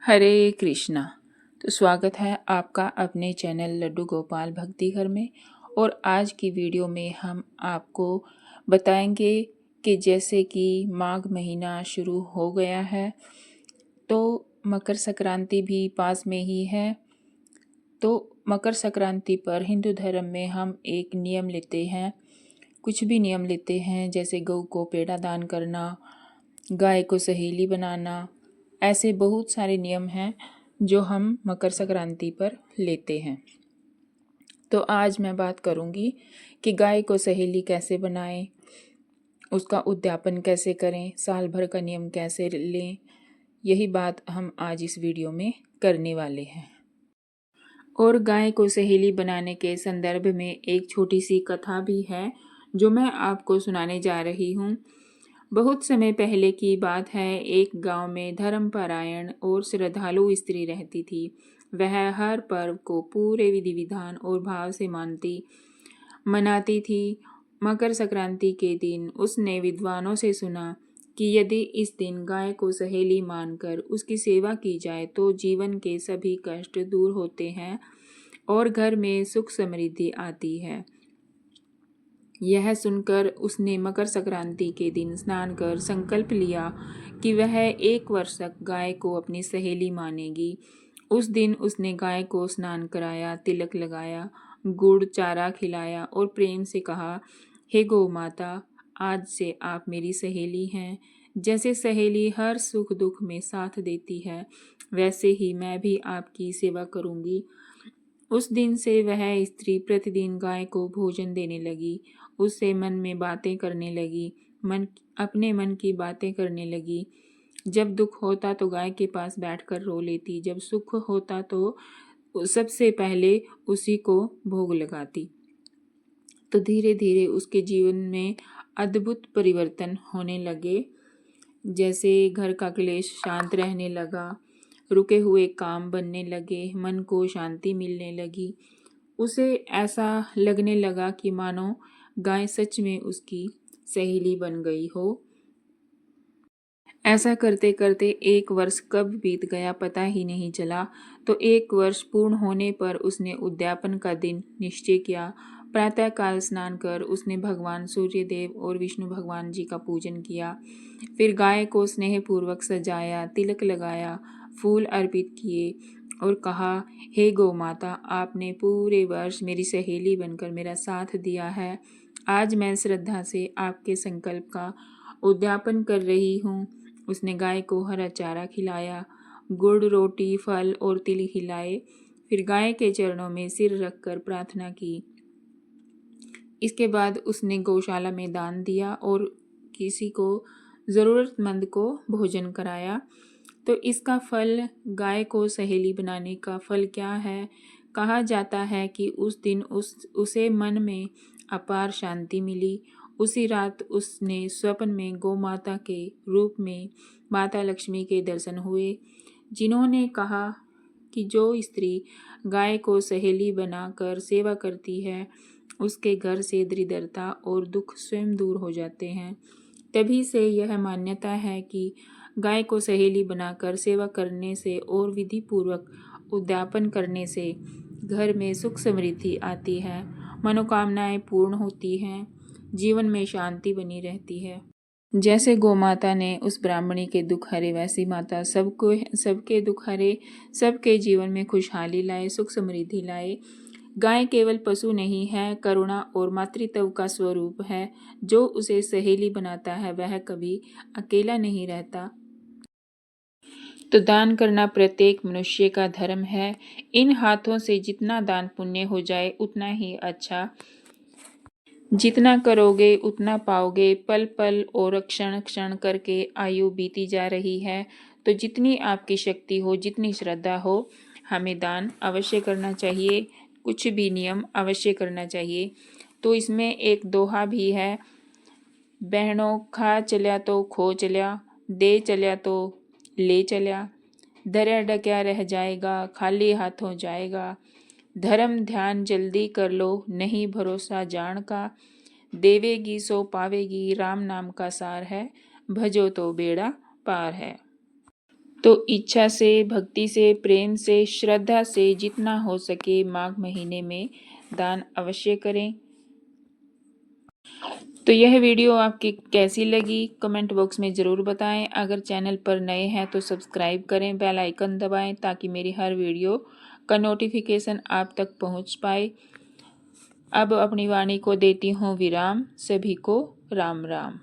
हरे कृष्णा। तो स्वागत है आपका अपने चैनल लड्डू गोपाल भक्ति घर में। और आज की वीडियो में हम आपको बताएंगे कि जैसे कि माघ महीना शुरू हो गया है तो मकर संक्रांति भी पास में ही है। तो मकर संक्रांति पर हिंदू धर्म में हम एक नियम लेते हैं, कुछ भी नियम लेते हैं, जैसे गौ को पेड़ा दान करना, गाय को सहेली बनाना। ऐसे बहुत सारे नियम हैं जो हम मकर संक्रांति पर लेते हैं। तो आज मैं बात करूंगी कि गाय को सहेली कैसे बनाएं, उसका उद्यापन कैसे करें, साल भर का नियम कैसे लें। यही बात हम आज इस वीडियो में करने वाले हैं। और गाय को सहेली बनाने के संदर्भ में एक छोटी सी कथा भी है जो मैं आपको सुनाने जा रही हूँ। बहुत समय पहले की बात है। एक गांव में धर्मपरायण और श्रद्धालु स्त्री रहती थी। वह हर पर्व को पूरे विधि विधान और भाव से मनाती थी। मकर संक्रांति के दिन उसने विद्वानों से सुना कि यदि इस दिन गाय को सहेली मानकर उसकी सेवा की जाए तो जीवन के सभी कष्ट दूर होते हैं और घर में सुख समृद्धि आती है। यह सुनकर उसने मकर संक्रांति के दिन स्नान कर संकल्प लिया कि वह एक वर्ष तक गाय को अपनी सहेली मानेगी। उस दिन उसने गाय को स्नान कराया, तिलक लगाया, गुड़ चारा खिलाया और प्रेम से कहा, हे गौ माता, आज से आप मेरी सहेली हैं। जैसे सहेली हर सुख दुख में साथ देती है, वैसे ही मैं भी आपकी सेवा करूंगी। उस दिन से वह स्त्री प्रतिदिन गाय को भोजन देने लगी, उससे मन में बातें करने लगी, अपने मन की बातें करने लगी। जब दुख होता तो गाय के पास बैठकर रो लेती, जब सुख होता तो सबसे पहले उसी को भोग लगाती। तो धीरे धीरे उसके जीवन में अद्भुत परिवर्तन होने लगे। जैसे घर का क्लेश शांत रहने लगा, रुके हुए काम बनने लगे, मन को शांति मिलने लगी। उसे ऐसा लगने लगा कि मानो गाय सच में उसकी सहेली बन गई हो। ऐसा करते करते एक वर्ष कब बीत गया पता ही नहीं चला। तो एक वर्ष पूर्ण होने पर उसने उद्यापन का दिन निश्चय किया। प्रातःकाल स्नान कर उसने भगवान सूर्यदेव और विष्णु भगवान जी का पूजन किया। फिर गाय को स्नेहपूर्वक सजाया, तिलक लगाया, फूल अर्पित किए और कहा, हे गौ माता, आपने पूरे वर्ष मेरी सहेली बनकर मेरा साथ दिया है। आज मैं श्रद्धा से आपके संकल्प का उद्यापन कर रही हूँ। उसने गाय को हरा चारा खिलाया, गुड़ रोटी फल और तिल खिलाए। फिर गाय के चरणों में सिर रखकर प्रार्थना की। इसके बाद उसने गौशाला में दान दिया और किसी को ज़रूरतमंद को भोजन कराया। तो इसका फल, गाय को सहेली बनाने का फल क्या है? कहा जाता है कि उस दिन उसे मन में अपार शांति मिली। उसी रात उसने स्वप्न में गौ माता के रूप में माता लक्ष्मी के दर्शन हुए, जिन्होंने कहा कि जो स्त्री गाय को सहेली बनाकर सेवा करती है उसके घर से दरिद्रता और दुख स्वयं दूर हो जाते हैं। तभी से यह मान्यता है कि गाय को सहेली बनाकर सेवा करने से और विधि पूर्वक उद्यापन करने से घर में सुख समृद्धि आती है, मनोकामनाएं पूर्ण होती हैं, जीवन में शांति बनी रहती है। जैसे गौ माता ने उस ब्राह्मणी के दुख हरे, वैसी माता सबके दुख हरे, सबके जीवन में खुशहाली लाए, सुख समृद्धि लाए। गाय केवल पशु नहीं है, करुणा और मातृत्व का स्वरूप है। जो उसे सहेली बनाता है वह कभी अकेला नहीं रहता। तो दान करना प्रत्येक मनुष्य का धर्म है। इन हाथों से जितना दान पुण्य हो जाए उतना ही अच्छा। जितना करोगे उतना पाओगे। पल पल और क्षण क्षण करके आयु बीती जा रही है। तो जितनी आपकी शक्ति हो, जितनी श्रद्धा हो, हमें दान अवश्य करना चाहिए। कुछ भी नियम अवश्य करना चाहिए। तो इसमें एक दोहा भी है, बहनों खा चल्या तो खो चल्या, दे चल्या तो ले चल्या, धरा डक्या रह जाएगा, खाली हाथों जाएगा। धर्म ध्यान जल्दी कर लो, नहीं भरोसा जान का, देवेगी सो पावेगी, राम नाम का सार है, भजो तो बेड़ा पार है। तो इच्छा से, भक्ति से, प्रेम से, श्रद्धा से जितना हो सके माघ महीने में दान अवश्य करें। तो यह वीडियो आपकी कैसी लगी कमेंट बॉक्स में ज़रूर बताएं। अगर चैनल पर नए हैं तो सब्सक्राइब करें, बेल आइकन दबाएं ताकि मेरी हर वीडियो का नोटिफिकेशन आप तक पहुंच पाए। अब अपनी वाणी को देती हूँ विराम। सभी को राम राम।